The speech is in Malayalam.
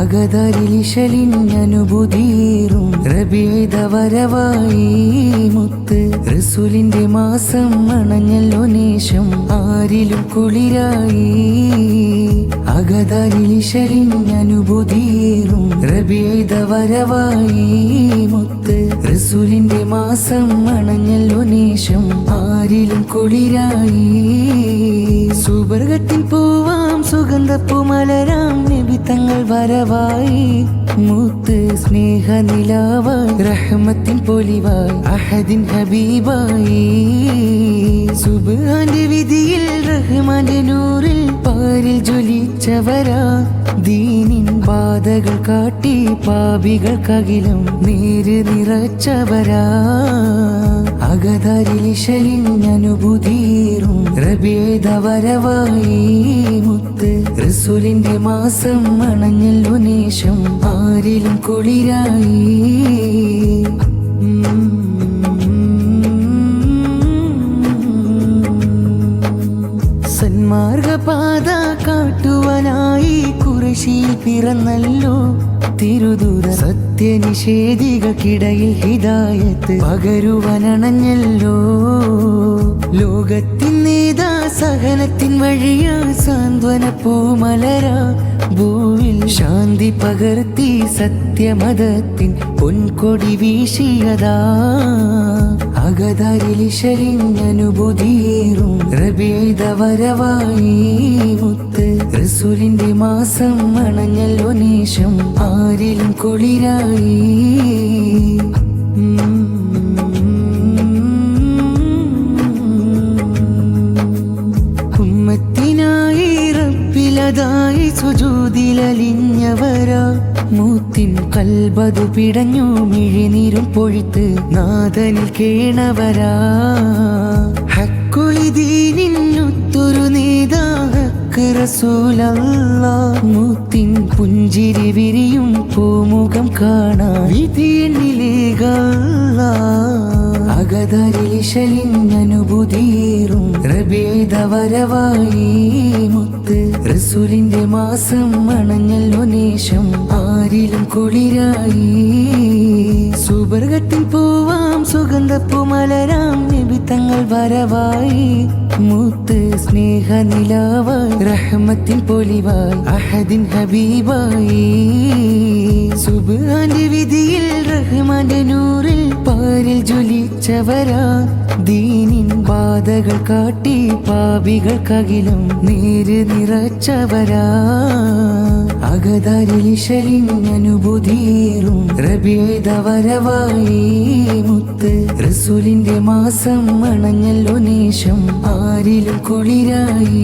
അകതാരിലിശലിനനുഭൂതിയേറും റബീഇദ വരവായി മുത്ത് റസൂലിന്റെ മാസം അണഞ്ഞല്ലോ നേശം ആരിലും കുളിരായി അകതാരിലിശലിനനുഭൂതിയേറും റബീഇദ വരവായി മുത്ത് റസൂലിന്റെ മാസം അണഞ്ഞല്ലോ നേശം ആരിലും കുളിരായി സുബർഗത്തിൽ പോവാം സുഗന്ധപ്പൂമലരാം നബി തങ്ങൾ വരവായി മുത്ത് സ്നേഹനിലാവായി റഹ്മത്തിൻ പൊലിവായി അഹദിൻ ഹബീബായി സുബ്ഹാന്റെ വിധിയിൽ റഹ്മാന്റെ നൂറിൽ പാരിൽ ജ്വലിച്ചവരാ ദീനിൻ ബാധകൾ കാട്ടി പാപികൾക്കകിലും നേര് നിറച്ചവരാ അകതാരിലിശലിനനുഭൂതിയേറും റബീഇദ വരവായി മുത്ത് റസൂലിന്റെ മാസം അണഞ്ഞല്ലോ നേശം ആരിലും കുളിരായി സന്മാർഗപാത കാട്ടുവാനായി ഖുറൈശിൽ പിറന്നല്ലോ തിരുദൂത സത്യനിഷേധികൾക്കിടയിൽ ഹിദായത്ത് പകരുവാനണഞ്ഞല്ലോ ലോകത്തിൻ നേതാ സഹനത്തിൻ വഴിയാ സാന്ത്വന പൂമലരാ ഭൂവിൽ ശാന്തി പകർത്തി സത്യമതത്തിൻ പൊൻകൊടി വീശിയതാ അകതാരിലിശലിനനുഭൂതിയേറും റബീഇദ വരവായി മുത്ത് റസൂലിന്റെ മാസം അണഞ്ഞല്ലോ നേശം ആരിലും കുളിരായി ഉമ്മത്തിനായി റബ്ബിലതായി സുജൂദിലലിഞ്ഞവരാ മൂത്തിൻ കൽബതു പിടഞ്ഞു മിഴിനീരും പൊഴിത്ത് നാദനിൽ കേണവരാ ഹക്കുലിദീനിന്നൊത്തൊരു നേതാ ഹക്ക് റസൂലല്ലാഹ് മൂത്തിൻ പുഞ്ചിരി വിരിയും പൂമുഖം കാണാൻ വിധിയെന്നിലേകല്ലാ അകതാരിലിശലിനനുഭൂതിയേറും റബീഇദ വരവായി മുത്ത് റസൂലിന്റെ മാസം അണഞ്ഞല്ലോ നേശം ആരിലും കുളിരായി സുബർഗത്തിൽ പോവാം സുഗന്ധപ്പൂമലരാം നബി തങ്ങൾ വരവായി മുത്ത് സ്നേഹനിലാവായി റഹ്മത്തിൻ പൊലിവായി അഹദിൻ ഹബീബായി സുബ്ഹാന്റെ വിധിയിൽ റഹ്മാന്റെ നൂറിൽ പാരിൽ ജ്വലിച്ചവരാ ദീനിൻ ബാധകൾ കാട്ടി പാപികൾക്കകിലും നേര് നിറച്ചവരാ അകതാരിലിശലിനനുഭൂതിയേറും റബീഇദ വരവായി മുത്ത് റസൂലിന്റെ മാസം അണഞ്ഞല്ലോ നേശം ആരിലും കുളിരായി